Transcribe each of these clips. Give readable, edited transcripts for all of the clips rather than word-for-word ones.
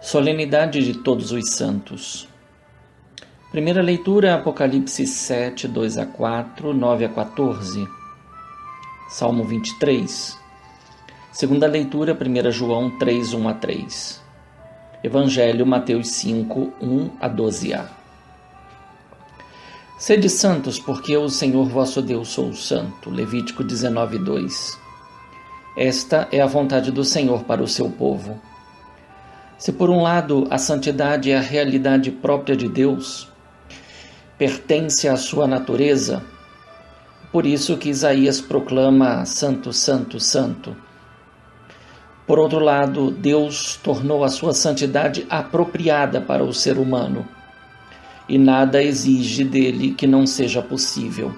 Solenidade de Todos os Santos. Primeira leitura, Apocalipse 7, 2 a 4, 9 a 14. Salmo 23. Segunda leitura, 1 João 3, 1 a 3. Evangelho, Mateus 5, 1 a 12a. Sede santos, porque eu, o Senhor vosso Deus, sou santo. Levítico 19, 2. Esta é a vontade do Senhor para o seu povo. Se por um lado a santidade é a realidade própria de Deus, pertence à sua natureza, por isso que Isaías proclama santo, santo, santo. Por outro lado, Deus tornou a sua santidade apropriada para o ser humano, e nada exige dele que não seja possível.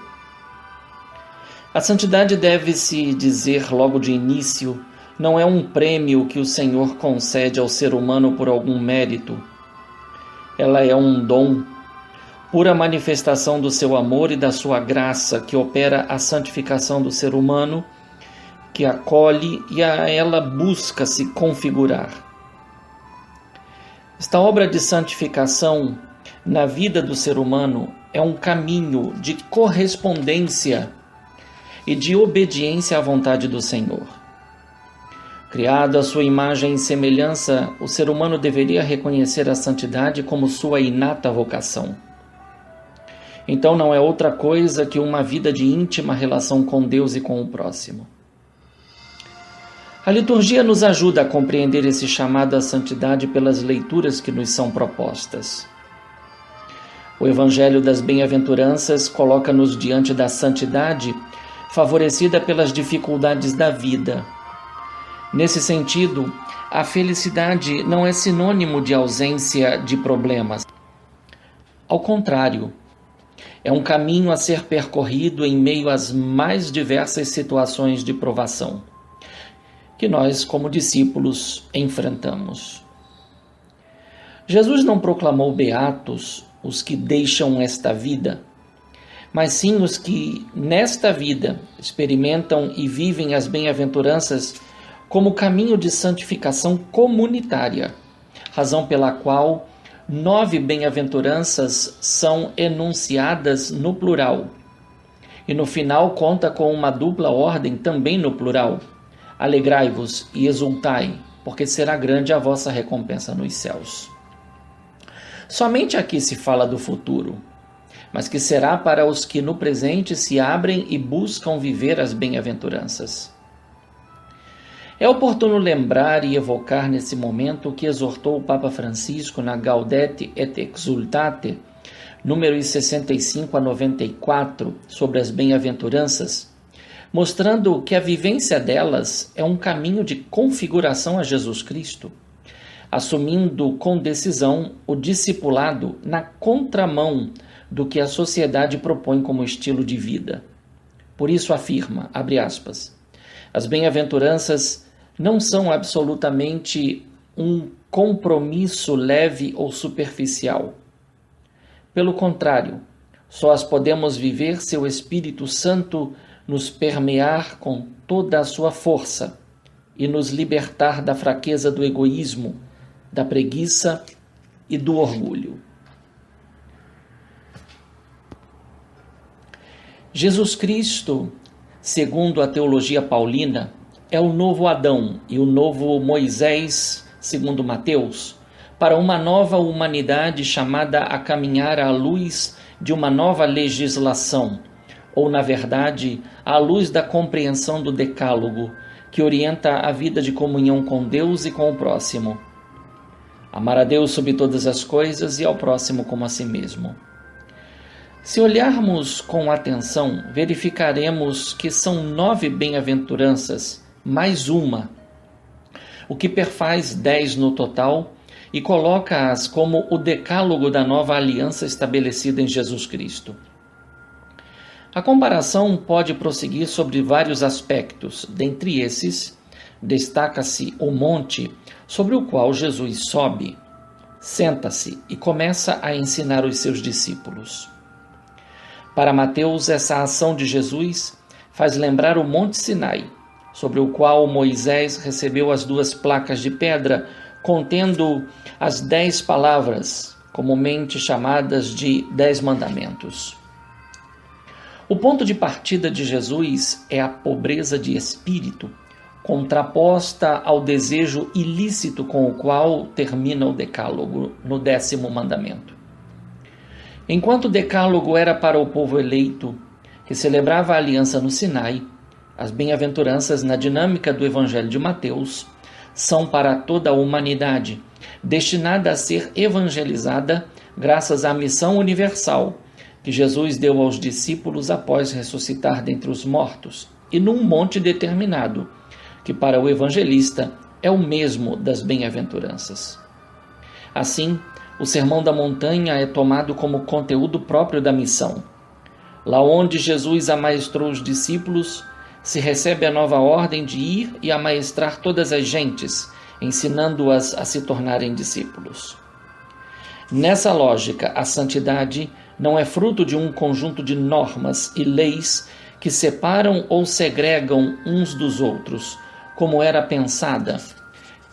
A santidade deve-se dizer logo de início, não é um prêmio que o Senhor concede ao ser humano por algum mérito. Ela é um dom, pura manifestação do seu amor e da sua graça que opera a santificação do ser humano, que acolhe e a ela busca se configurar. Esta obra de santificação na vida do ser humano é um caminho de correspondência e de obediência à vontade do Senhor. Criado à sua imagem e semelhança, o ser humano deveria reconhecer a santidade como sua inata vocação. Então não é outra coisa que uma vida de íntima relação com Deus e com o próximo. A liturgia nos ajuda a compreender esse chamado à santidade pelas leituras que nos são propostas. O Evangelho das Bem-aventuranças coloca-nos diante da santidade favorecida pelas dificuldades da vida. Nesse sentido, a felicidade não é sinônimo de ausência de problemas. Ao contrário, é um caminho a ser percorrido em meio às mais diversas situações de provação que nós, como discípulos, enfrentamos. Jesus não proclamou beatos os que deixam esta vida, mas sim os que, nesta vida, experimentam e vivem as bem-aventuranças como caminho de santificação comunitária, razão pela qual 9 bem-aventuranças são enunciadas no plural. E no final conta com uma dupla ordem também no plural. Alegrai-vos e exultai, porque será grande a vossa recompensa nos céus. Somente aqui se fala do futuro, mas que será para os que no presente se abrem e buscam viver as bem-aventuranças. É oportuno lembrar e evocar nesse momento o que exortou o Papa Francisco na Gaudete et Exsultate, números 65 a 94, sobre as bem-aventuranças, mostrando que a vivência delas é um caminho de configuração a Jesus Cristo, assumindo com decisão o discipulado na contramão do que a sociedade propõe como estilo de vida. Por isso afirma, abre aspas, as bem-aventuranças não são absolutamente um compromisso leve ou superficial. Pelo contrário, só as podemos viver se o Espírito Santo nos permear com toda a sua força e nos libertar da fraqueza do egoísmo, da preguiça e do orgulho. Jesus Cristo, segundo a teologia paulina, é o novo Adão e o novo Moisés, segundo Mateus, para uma nova humanidade chamada a caminhar à luz de uma nova legislação, ou, na verdade, à luz da compreensão do Decálogo, que orienta a vida de comunhão com Deus e com o próximo. Amar a Deus sobre todas as coisas e ao próximo como a si mesmo. Se olharmos com atenção, verificaremos que são 9 bem-aventuranças, mais uma, o que perfaz 10 no total e coloca-as como o decálogo da nova aliança estabelecida em Jesus Cristo. A comparação pode prosseguir sobre vários aspectos. Dentre esses, destaca-se o monte sobre o qual Jesus sobe, senta-se e começa a ensinar os seus discípulos. Para Mateus, essa ação de Jesus faz lembrar o Monte Sinai, sobre o qual Moisés recebeu as 2 placas de pedra contendo as 10 palavras, comumente chamadas de 10 mandamentos. O ponto de partida de Jesus é a pobreza de espírito, contraposta ao desejo ilícito com o qual termina o decálogo no 10º mandamento. Enquanto o decálogo era para o povo eleito, que celebrava a aliança no Sinai, as bem-aventuranças na dinâmica do Evangelho de Mateus são para toda a humanidade, destinada a ser evangelizada graças à missão universal que Jesus deu aos discípulos após ressuscitar dentre os mortos, e num monte determinado, que para o evangelista é o mesmo das bem-aventuranças. Assim, o Sermão da Montanha é tomado como conteúdo próprio da missão. Lá onde Jesus amaestrou os discípulos, se recebe a nova ordem de ir e amaestrar todas as gentes, ensinando-as a se tornarem discípulos. Nessa lógica, a santidade não é fruto de um conjunto de normas e leis que separam ou segregam uns dos outros, como era pensada,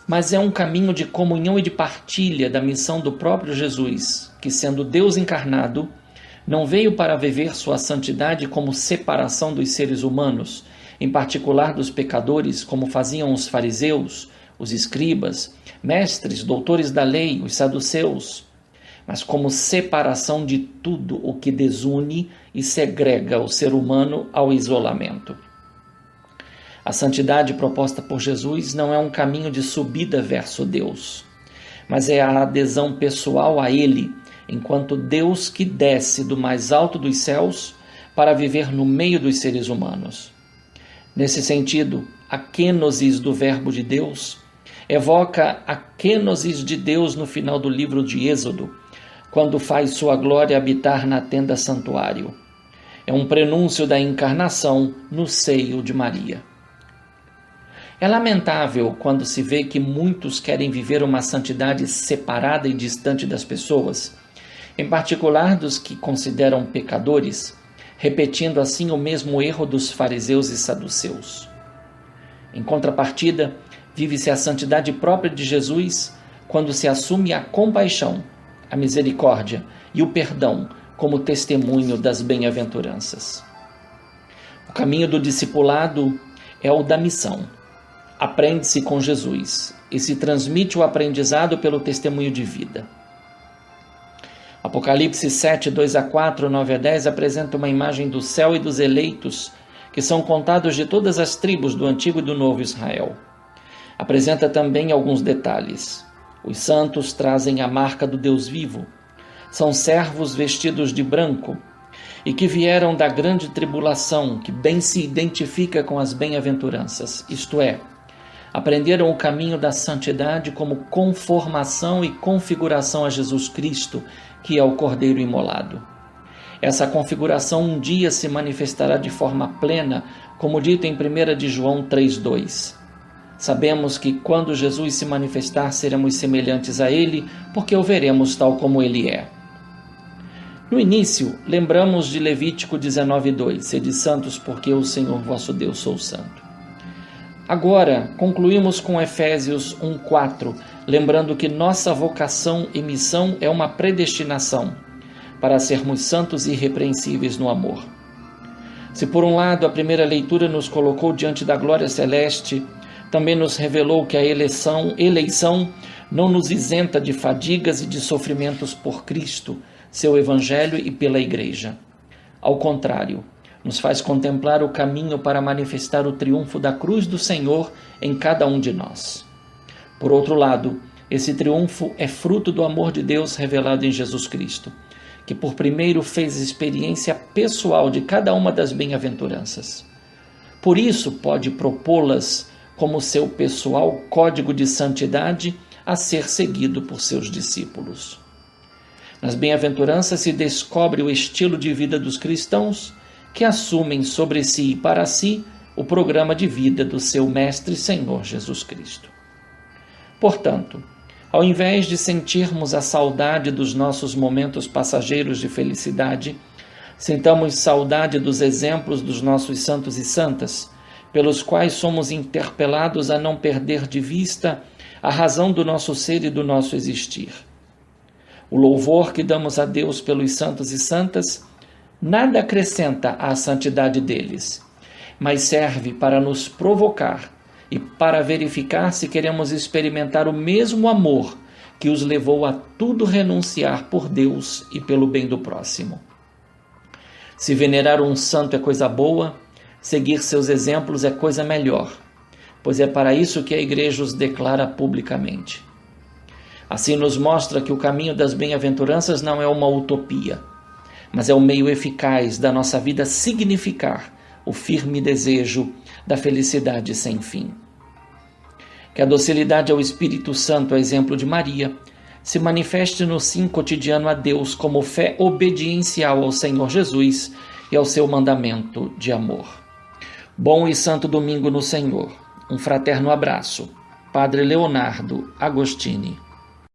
mas é um caminho de comunhão e de partilha da missão do próprio Jesus, que, sendo Deus encarnado, não veio para viver sua santidade como separação dos seres humanos, em particular dos pecadores, como faziam os fariseus, os escribas, mestres, doutores da lei, os saduceus, mas como separação de tudo o que desune e segrega o ser humano ao isolamento. A santidade proposta por Jesus não é um caminho de subida verso Deus, mas é a adesão pessoal a Ele, enquanto Deus que desce do mais alto dos céus para viver no meio dos seres humanos. Nesse sentido, a kenosis do Verbo de Deus evoca a kenosis de Deus no final do livro de Êxodo, quando faz sua glória habitar na tenda santuário. É um prenúncio da encarnação no seio de Maria. É lamentável quando se vê que muitos querem viver uma santidade separada e distante das pessoas, em particular dos que consideram pecadores, repetindo assim o mesmo erro dos fariseus e saduceus. Em contrapartida, vive-se a santidade própria de Jesus quando se assume a compaixão, a misericórdia e o perdão como testemunho das bem-aventuranças. O caminho do discipulado é o da missão. Aprende-se com Jesus e se transmite o aprendizado pelo testemunho de vida. Apocalipse 7, 2-4, 9-10 apresenta uma imagem do céu e dos eleitos, que são contados de todas as tribos do Antigo e do Novo Israel. Apresenta também alguns detalhes. Os santos trazem a marca do Deus vivo. São servos vestidos de branco e que vieram da grande tribulação, que bem se identifica com as bem-aventuranças, isto é, aprenderam o caminho da santidade como conformação e configuração a Jesus Cristo, que é o Cordeiro imolado. Essa configuração um dia se manifestará de forma plena, como dito em 1 de João 3,2. Sabemos que quando Jesus se manifestar, seremos semelhantes a Ele, porque o veremos tal como Ele é. No início, lembramos de Levítico 19,2, sede santos, porque eu, Senhor vosso Deus, sou santo. Agora, concluímos com Efésios 1,4, lembrando que nossa vocação e missão é uma predestinação para sermos santos e irrepreensíveis no amor. Se por um lado a primeira leitura nos colocou diante da glória celeste, também nos revelou que a eleição não nos isenta de fadigas e de sofrimentos por Cristo, seu Evangelho e pela Igreja. Ao contrário, nos faz contemplar o caminho para manifestar o triunfo da cruz do Senhor em cada um de nós. Por outro lado, esse triunfo é fruto do amor de Deus revelado em Jesus Cristo, que por primeiro fez experiência pessoal de cada uma das bem-aventuranças. Por isso pode propô-las como seu pessoal código de santidade a ser seguido por seus discípulos. Nas bem-aventuranças se descobre o estilo de vida dos cristãos que assumem sobre si e para si o programa de vida do seu Mestre Senhor Jesus Cristo. Portanto, ao invés de sentirmos a saudade dos nossos momentos passageiros de felicidade, sintamos saudade dos exemplos dos nossos santos e santas, pelos quais somos interpelados a não perder de vista a razão do nosso ser e do nosso existir. O louvor que damos a Deus pelos santos e santas nada acrescenta à santidade deles, mas serve para nos provocar e para verificar se queremos experimentar o mesmo amor que os levou a tudo renunciar por Deus e pelo bem do próximo. Se venerar um santo é coisa boa, seguir seus exemplos é coisa melhor, pois é para isso que a Igreja os declara publicamente. Assim nos mostra que o caminho das bem-aventuranças não é uma utopia, mas é o meio eficaz da nossa vida significar o firme desejo da felicidade sem fim. Que a docilidade ao Espírito Santo, a exemplo de Maria, se manifeste no sim cotidiano a Deus como fé obediencial ao Senhor Jesus e ao seu mandamento de amor. Bom e santo domingo no Senhor. Um fraterno abraço. Padre Leonardo Agostini.